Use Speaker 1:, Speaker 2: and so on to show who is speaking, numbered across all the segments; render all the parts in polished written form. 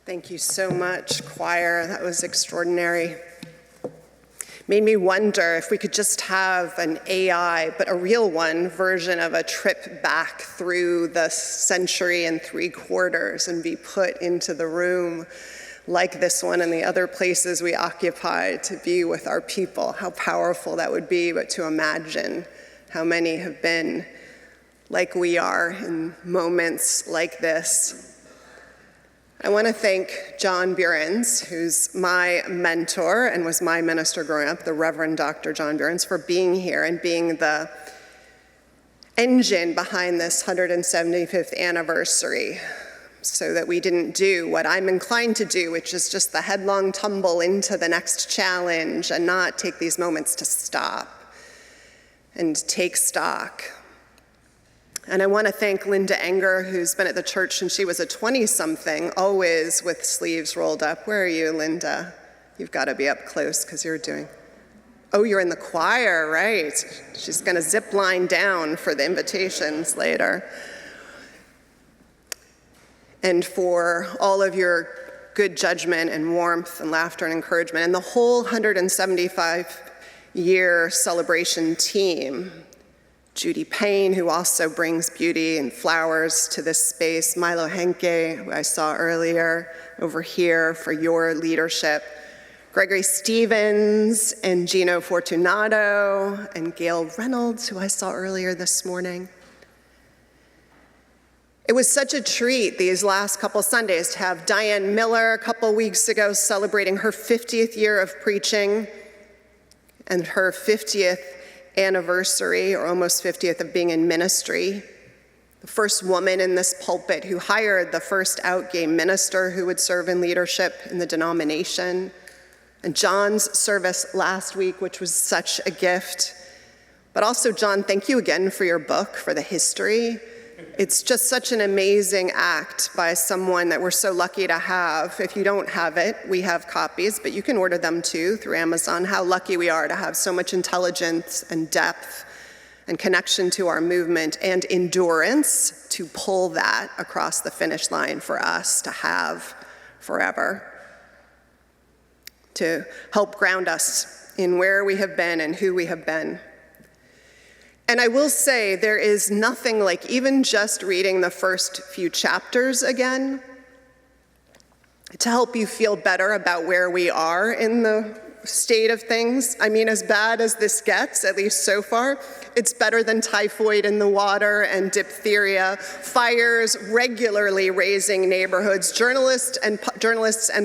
Speaker 1: Thank you so much, choir. That was extraordinary. Made me wonder if we could just have an AI, but a real one, version of a trip back through the century and 3/4 and be put into the room like this one and the other places we occupy to be with our people. How powerful that would be, but to imagine how many have been like we are in moments like this. I want to thank John Burens, who's my mentor and was my minister growing up, the Reverend Dr. John Burens, for being here and being the engine behind this 175th anniversary, so that we didn't do what I'm inclined to do, which is just the headlong tumble into the next challenge and not take these moments to stop and take stock. And I want to thank Linda Enger, who's been at the church since she was a 20-something, always with sleeves rolled up. Where are you, Linda? You've got to be up close because you're doing... Oh, you're in the choir, right. She's going to zip line down for the invitations later. And for all of your good judgment and warmth and laughter and encouragement, and the whole 175-year celebration team. Judy Payne, who also brings beauty and flowers to this space. Milo Henke, who I saw earlier over here, for your leadership. Gregory Stevens and Gino Fortunato and Gail Reynolds, who I saw earlier this morning. It was such a treat these last couple Sundays to have Diane Miller a couple weeks ago celebrating her 50th year of preaching and her 50th anniversary, or almost 50th, of being in ministry. The first woman in this pulpit who hired the first out gay minister who would serve in leadership in the denomination. And John's service last week, which was such a gift. But also, John, thank you again for your book, for the history. It's just such an amazing act by someone that we're so lucky to have. If you don't have it, we have copies, but you can order them too through Amazon. How lucky we are to have so much intelligence and depth and connection to our movement and endurance to pull that across the finish line for us to have forever. To help ground us in where we have been and who we have been. And I will say, there is nothing like even just reading the first few chapters again to help you feel better about where we are in the state of things. I mean, as bad as this gets, at least so far, it's better than typhoid in the water and diphtheria, fires regularly razing neighborhoods, journalists and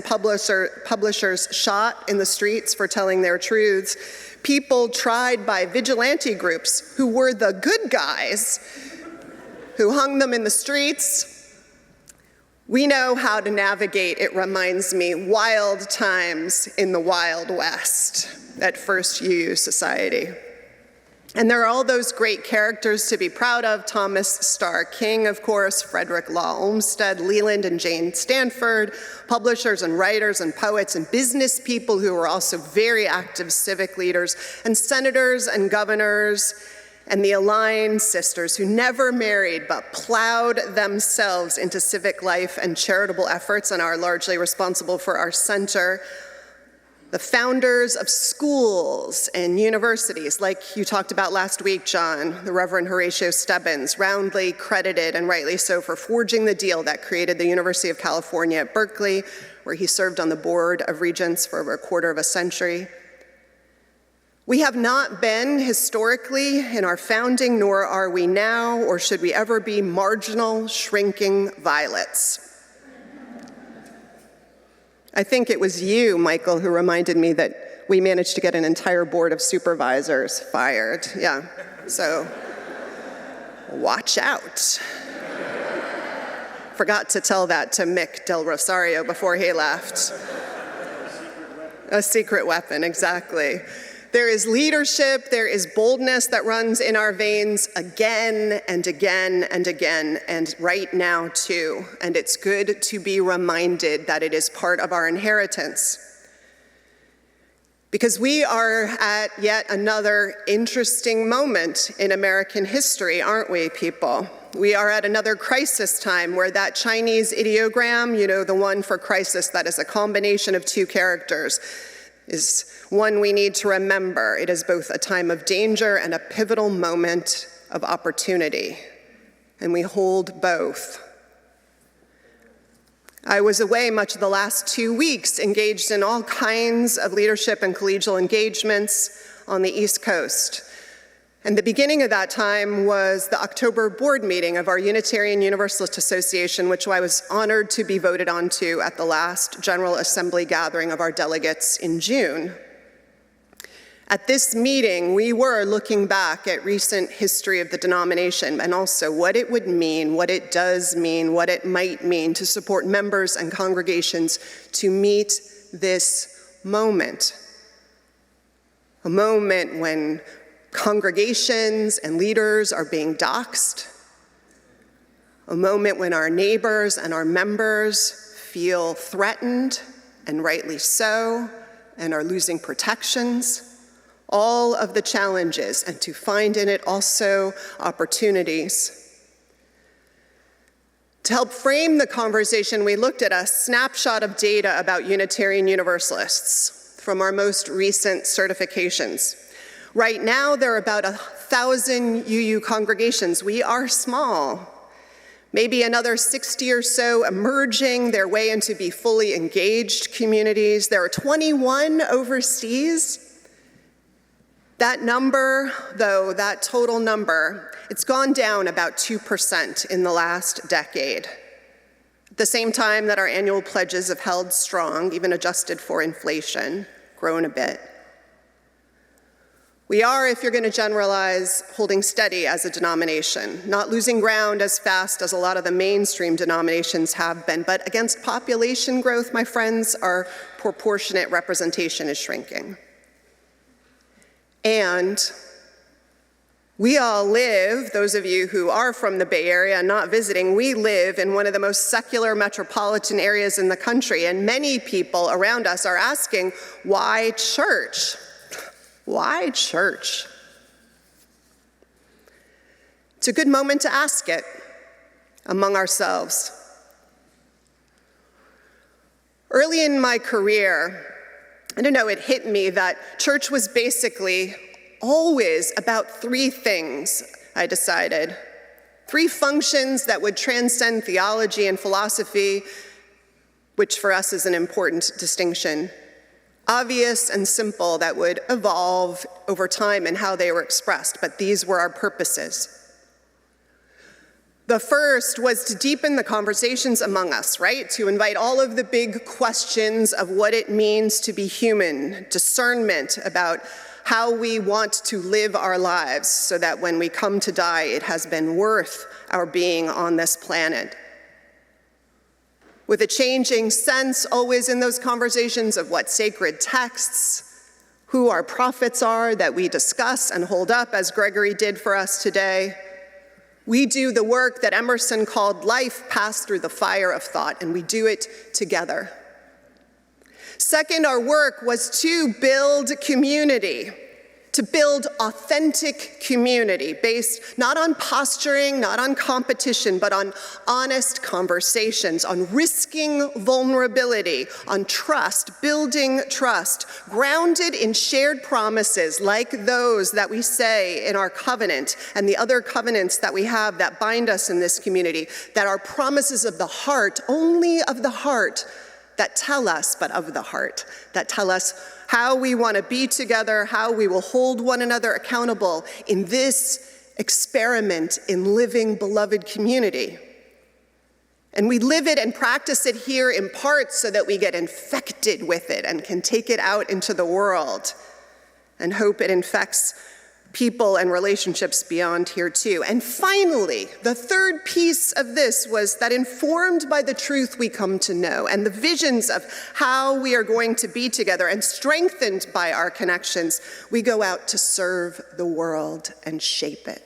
Speaker 1: publishers shot in the streets for telling their truths, people tried by vigilante groups who were the good guys who hung them in the streets. We know how to navigate, it reminds me, wild times in the Wild West at First UU Society. And there are all those great characters to be proud of: Thomas Starr King, of course, Frederick Law Olmsted, Leland and Jane Stanford, publishers and writers and poets and business people who were also very active civic leaders, and senators and governors, and the Align sisters who never married but plowed themselves into civic life and charitable efforts and are largely responsible for our center. The founders of schools and universities, like you talked about last week, John, the Reverend Horatio Stebbins, roundly credited, and rightly so, for forging the deal that created the University of California at Berkeley, where he served on the Board of Regents for over a quarter of a century. We have not been historically in our founding, nor are we now, or should we ever be, marginal, shrinking violets. I think it was you, Michael, who reminded me that we managed to get an entire board of supervisors fired. Yeah, so watch out. Forgot to tell that to Mick Del Rosario before he left. A secret weapon, exactly. There is leadership, there is boldness that runs in our veins again and again and again, and right now too. And it's good to be reminded that it is part of our inheritance. Because we are at yet another interesting moment in American history, aren't we, people? We are at another crisis time where that Chinese ideogram, you know, the one for crisis that is a combination of two characters, is one we need to remember. It is both a time of danger and a pivotal moment of opportunity, and we hold both. I was away much of the last 2 weeks, engaged in all kinds of leadership and collegial engagements on the East Coast. And the beginning of that time was the October board meeting of our Unitarian Universalist Association, which I was honored to be voted onto at the last General Assembly gathering of our delegates in June. At this meeting, we were looking back at recent history of the denomination and also what it would mean, what it does mean, what it might mean to support members and congregations to meet this moment. A moment when congregations and leaders are being doxxed, a moment when our neighbors and our members feel threatened, and rightly so, and are losing protections, all of the challenges, and to find in it also opportunities. To help frame the conversation, we looked at a snapshot of data about Unitarian Universalists from our most recent certifications. Right now, there are about 1,000 UU congregations. We are small. Maybe another 60 or so emerging their way into be fully engaged communities. There are 21 overseas. That number, though, that total number, it's gone down about 2% in the last decade. At the same time that our annual pledges have held strong, even adjusted for inflation, grown a bit. We are, if you're going to generalize, holding steady as a denomination, not losing ground as fast as a lot of the mainstream denominations have been, but against population growth, my friends, our proportionate representation is shrinking. And we all live, those of you who are from the Bay Area and not visiting, we live in one of the most secular metropolitan areas in the country, and many people around us are asking, why church? Why church? It's a good moment to ask it among ourselves. Early in my career, I don't know, it hit me that church was basically always about three things, I decided. Three functions that would transcend theology and philosophy, which for us is an important distinction. Obvious and simple, that would evolve over time in how they were expressed, but these were our purposes. The first was to deepen the conversations among us, right? To invite all of the big questions of what it means to be human, discernment about how we want to live our lives so that when we come to die, it has been worth our being on this planet. With a changing sense always in those conversations of what sacred texts, who our prophets are that we discuss and hold up as Gregory did for us today. We do the work that Emerson called life passed through the fire of thought, and we do it together. Second, our work was to build community, to build authentic community based not on posturing, not on competition, but on honest conversations, on risking vulnerability, on trust, building trust, grounded in shared promises like those that we say in our covenant and the other covenants that we have that bind us in this community, that are promises of the heart, only of the heart, that tell us, but of the heart, that tell us how we want to be together, how we will hold one another accountable in this experiment in living beloved community. And we live it and practice it here in part so that we get infected with it and can take it out into the world and hope it infects people and relationships beyond here too. And finally, the third piece of this was that informed by the truth we come to know and the visions of how we are going to be together and strengthened by our connections, we go out to serve the world and shape it.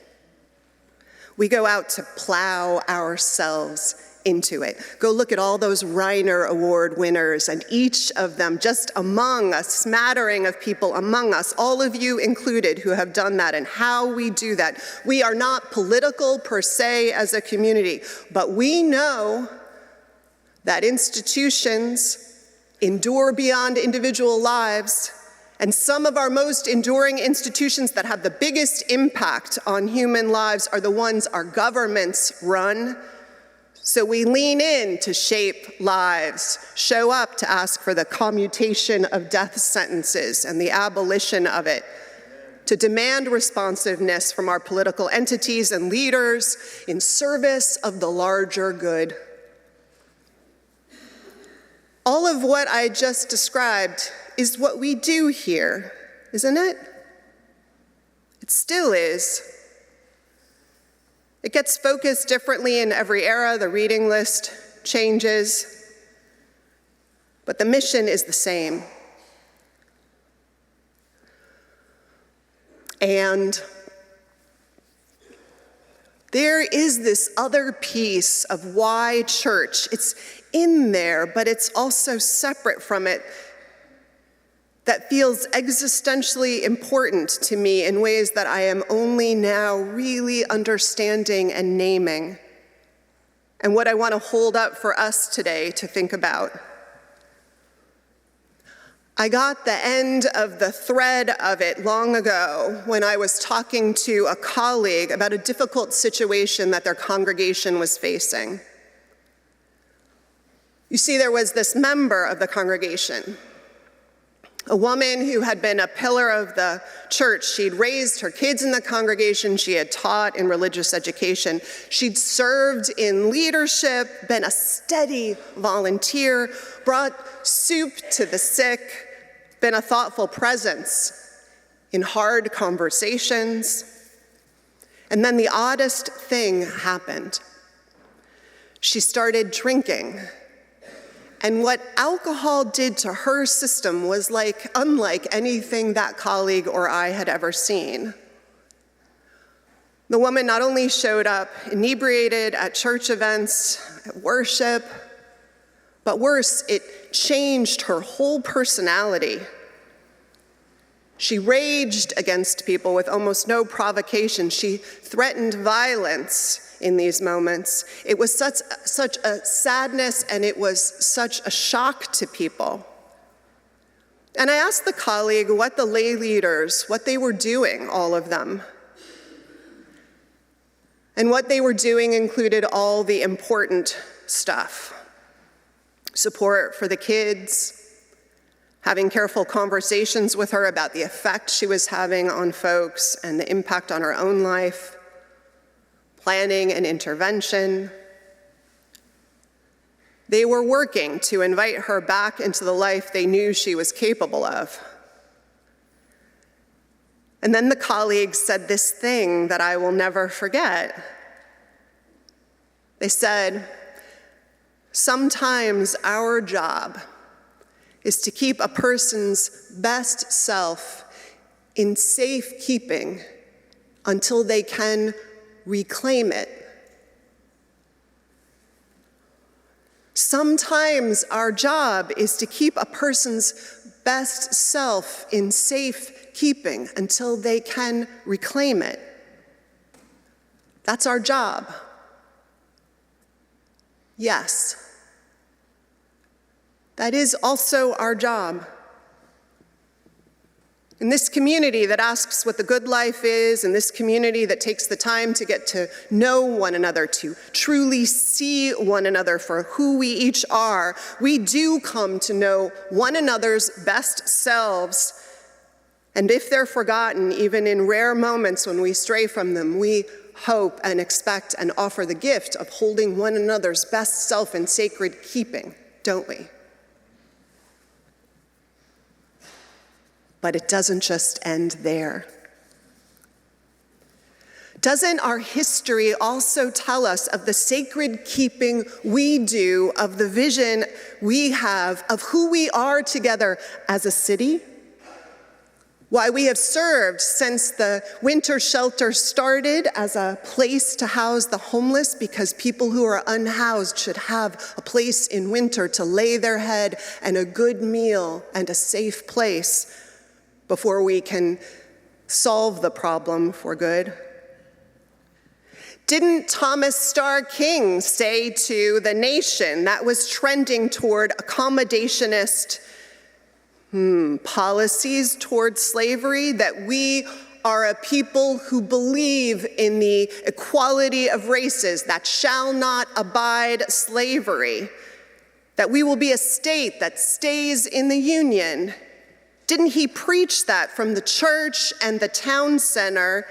Speaker 1: We go out to plow ourselves into it. Go look at all those Reiner Award winners, and each of them, just among a smattering of people among us, all of you included, who have done that, and how we do that. We are not political per se as a community, but we know that institutions endure beyond individual lives, and some of our most enduring institutions that have the biggest impact on human lives are the ones our governments run. So we lean in to shape lives, show up to ask for the commutation of death sentences and the abolition of it, to demand responsiveness from our political entities and leaders in service of the larger good. All of what I just described is what we do here, isn't it? It still is. It gets focused differently in every era. The reading list changes, but the mission is the same. And there is this other piece of why church. It's in there, but it's also separate from it, that feels existentially important to me in ways that I am only now really understanding and naming, and what I want to hold up for us today to think about. I got the end of the thread of it long ago when I was talking to a colleague about a difficult situation that their congregation was facing. You see, there was this member of the congregation, a woman who had been a pillar of the church. She'd raised her kids in the congregation. She had taught in religious education. She'd served in leadership, been a steady volunteer, brought soup to the sick, been a thoughtful presence in hard conversations. And then the oddest thing happened. She started drinking. And what alcohol did to her system was unlike anything that colleague or I had ever seen. The woman not only showed up inebriated at church events, at worship, but worse, it changed her whole personality. She raged against people with almost no provocation. She threatened violence in these moments. It was such a sadness, and it was such a shock to people. And I asked the colleague what the lay leaders, what they were doing, all of them. And what they were doing included all the important stuff. Support for the kids, having careful conversations with her about the effect she was having on folks and the impact on her own life, planning and intervention. They were working to invite her back into the life they knew she was capable of. And then the colleagues said this thing that I will never forget. They said, sometimes our job is to keep a person's best self in safekeeping until they can reclaim it. Sometimes our job is to keep a person's best self in safekeeping until they can reclaim it. That's our job. Yes. That is also our job. In this community that asks what the good life is, in this community that takes the time to get to know one another, to truly see one another for who we each are, we do come to know one another's best selves. And if they're forgotten, even in rare moments when we stray from them, we hope and expect and offer the gift of holding one another's best self in sacred keeping, don't we? But it doesn't just end there. Doesn't our history also tell us of the sacred keeping we do, of the vision we have of who we are together as a city, Why we have served since the winter shelter started as a place to house the homeless, because people who are unhoused should have a place in winter to lay their head and a good meal and a safe place before we can solve the problem for good. Didn't Thomas Starr King say to the nation that was trending toward accommodationist policies toward slavery, that we are a people who believe in the equality of races, that shall not abide slavery, that we will be a state that stays in the Union? Didn't he preach that from the church and the town center,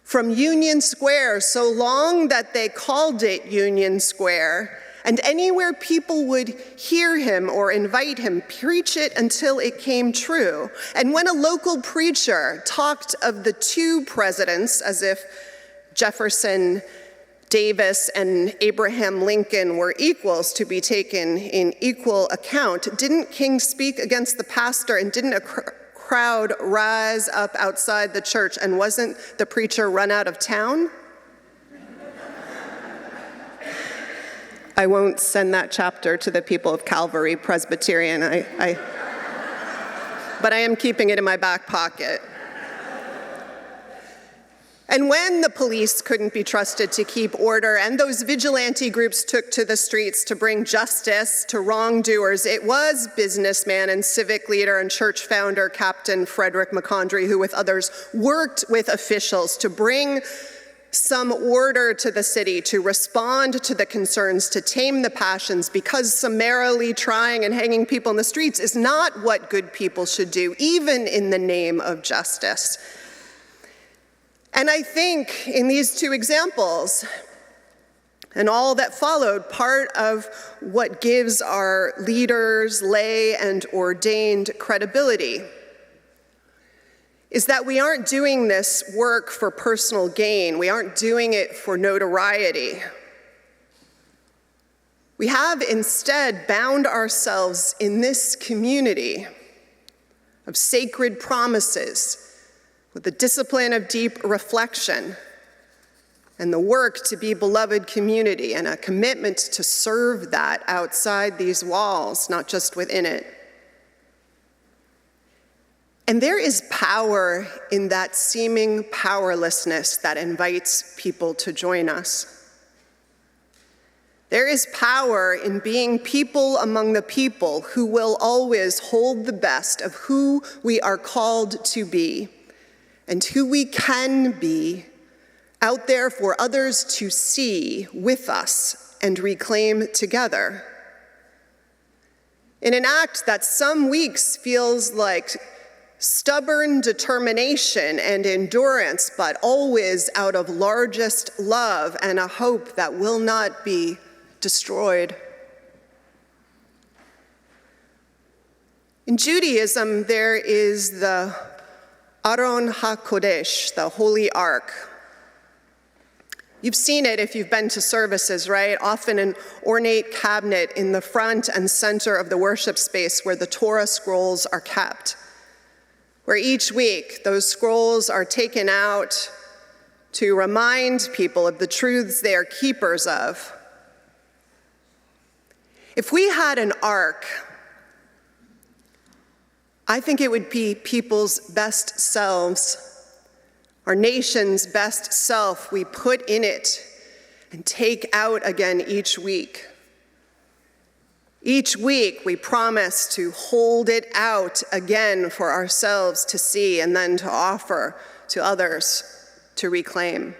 Speaker 1: from Union Square, so long that they called it Union Square? And anywhere people would hear him or invite him, preach it until it came true. And when a local preacher talked of the two presidents as if Jefferson Davis and Abraham Lincoln were equals to be taken in equal account, didn't King speak against the pastor, and didn't a crowd rise up outside the church, and wasn't the preacher run out of town? I won't send that chapter to the people of Calvary Presbyterian, but I am keeping it in my back pocket. And when the police couldn't be trusted to keep order, and those vigilante groups took to the streets to bring justice to wrongdoers, it was businessman and civic leader and church founder Captain Frederick McCondry, who with others worked with officials to bring some order to the city, to respond to the concerns, to tame the passions, because summarily trying and hanging people in the streets is not what good people should do, even in the name of justice. And I think in these two examples, and all that followed, part of what gives our leaders, lay and ordained, credibility is that we aren't doing this work for personal gain. We aren't doing it for notoriety. We have instead bound ourselves in this community of sacred promises with the discipline of deep reflection and the work to be beloved community, and a commitment to serve that outside these walls, not just within it. And there is power in that seeming powerlessness that invites people to join us. There is power in being people among the people who will always hold the best of who we are called to be and who we can be out there for others to see with us and reclaim together. In an act that some weeks feels like stubborn determination and endurance, but always out of largest love and a hope that will not be destroyed. In Judaism, there is the Aron HaKodesh, the Holy Ark. You've seen it if you've been to services, right? Often an ornate cabinet in the front and center of the worship space where the Torah scrolls are kept, where each week those scrolls are taken out to remind people of the truths they are keepers of. If we had an ark, I think it would be people's best selves, our nation's best self we put in it and take out again each week. Each week we promise to hold it out again for ourselves to see and then to offer to others to reclaim.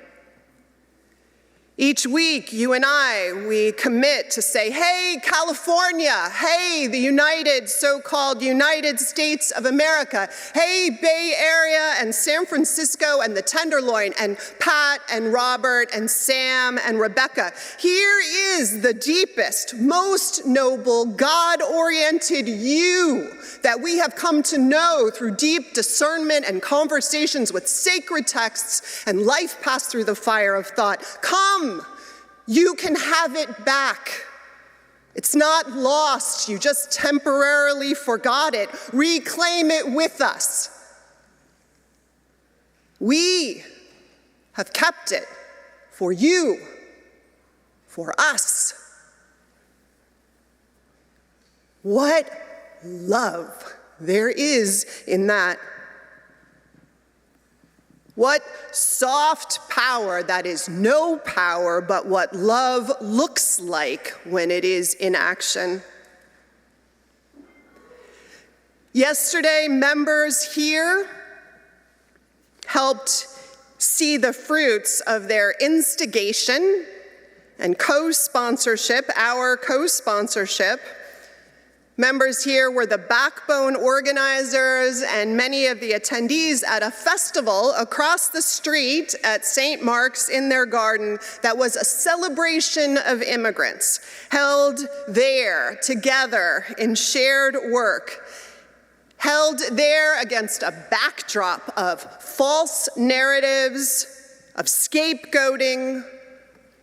Speaker 1: Each week, you and I, we commit to say, hey, California, hey, the so-called United States of America, hey, Bay Area and San Francisco and the Tenderloin and Pat and Robert and Sam and Rebecca. Here is the deepest, most noble, God-oriented you that we have come to know through deep discernment and conversations with sacred texts and life passed through the fire of thought. Come. You can have it back. It's not lost. You just temporarily forgot it. Reclaim it with us. We have kept it for you, for us. What love there is in that. What soft power that is no power, but what love looks like when it is in action. Yesterday, members here helped see the fruits of their instigation and co-sponsorship, our co-sponsorship. Members here were the backbone organizers and many of the attendees at a festival across the street at St. Mark's in their garden that was a celebration of immigrants, held there together in shared work, held there against a backdrop of false narratives, of scapegoating,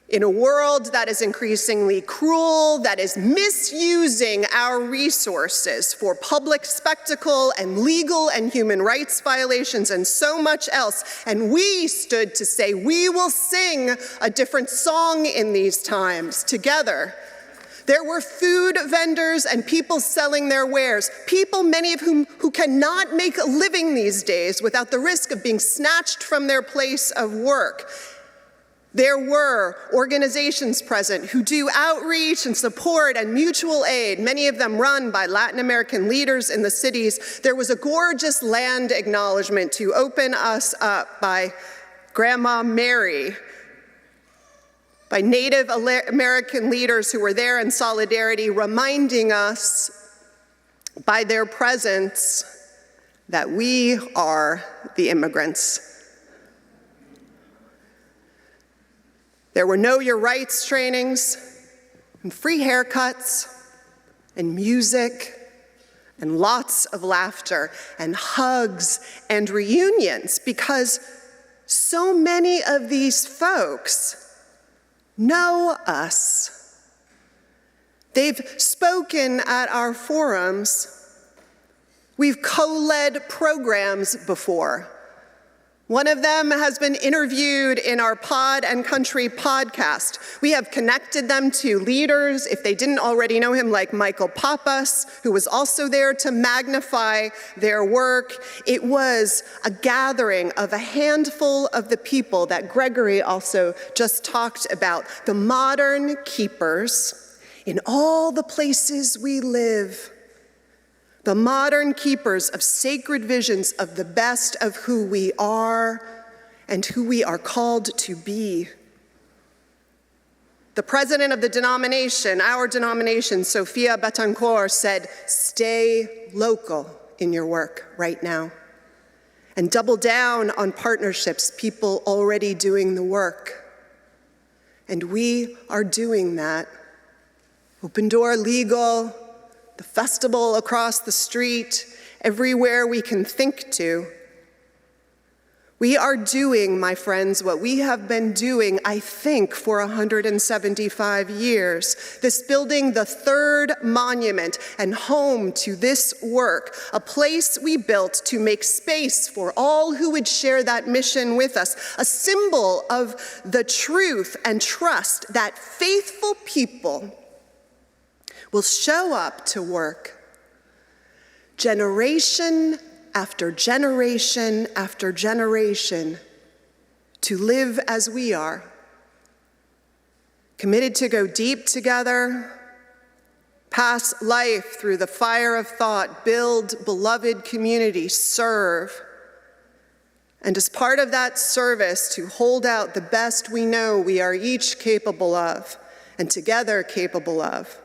Speaker 1: in a world that is increasingly cruel, that is misusing our resources for public spectacle and legal and human rights violations and so much else. And we stood to say, we will sing a different song in these times together. There were food vendors and people selling their wares, people, many of whom who cannot make a living these days without the risk of being snatched from their place of work. There were organizations present who do outreach and support and mutual aid, many of them run by Latin American leaders in the cities. There was a gorgeous land acknowledgement to open us up by Grandma Mary, by Native American leaders who were there in solidarity, reminding us by their presence that we are the immigrants. There were Know Your Rights trainings, and free haircuts, and music, and lots of laughter, and hugs, and reunions, because so many of these folks know us. They've spoken at our forums. We've co-led programs before. One of them has been interviewed in our Pod and Country podcast. We have connected them to leaders, if they didn't already know him, like Michael Pappas, who was also there to magnify their work. It was a gathering of a handful of the people that Gregory also just talked about, the modern keepers in all the places we live. The modern keepers of sacred visions of the best of who we are and who we are called to be. The president of the denomination, our denomination, Sophia Betancourt, said, stay local in your work right now and double down on partnerships, people already doing the work. And we are doing that. Open Door Legal, the festival across the street, everywhere we can think to. We are doing, my friends, what we have been doing, I think, for 175 years. This building, the third monument and home to this work, a place we built to make space for all who would share that mission with us, a symbol of the truth and trust that faithful people will show up to work generation after generation after generation to live as we are, committed to go deep together, pass life through the fire of thought, build beloved community, serve, and as part of that service to hold out the best we know we are each capable of and together capable of,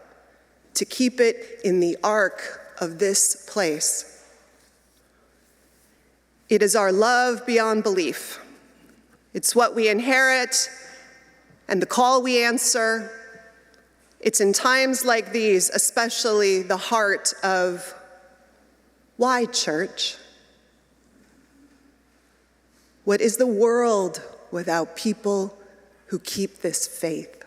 Speaker 1: to keep it in the arc of this place. It is our love beyond belief. It's what we inherit and the call we answer. It's in times like these, especially the heart of why church? What is the world without people who keep this faith?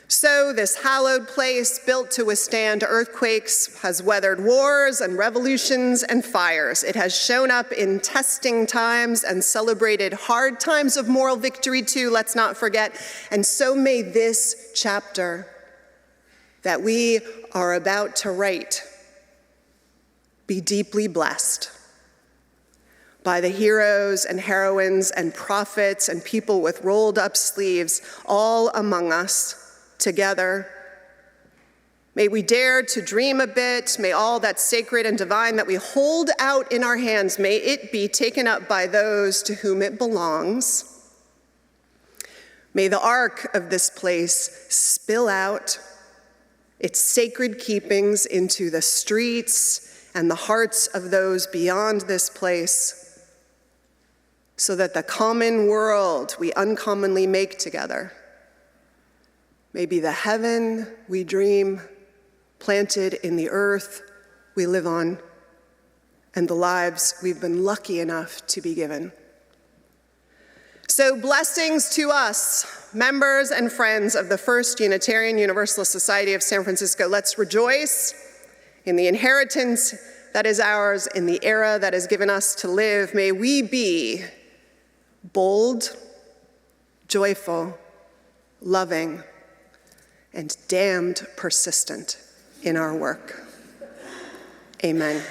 Speaker 1: So so, this hallowed place, built to withstand earthquakes, has weathered wars and revolutions and fires. It has shown up in testing times and celebrated hard times of moral victory too, let's not forget. And so may this chapter that we are about to write be deeply blessed by the heroes and heroines and prophets and people with rolled up sleeves all among us together. May we dare to dream a bit. May all that's sacred and divine that we hold out in our hands, may it be taken up by those to whom it belongs. May the ark of this place spill out its sacred keepings into the streets and the hearts of those beyond this place, so that the common world we uncommonly make together may be the heaven we dream, planted in the earth we live on, and the lives we've been lucky enough to be given. So blessings to us, members and friends of the First Unitarian Universalist Society of San Francisco. Let's rejoice in the inheritance that is ours, in the era that is given us to live. May we be bold, joyful, loving, and damned persistent in our work. Amen.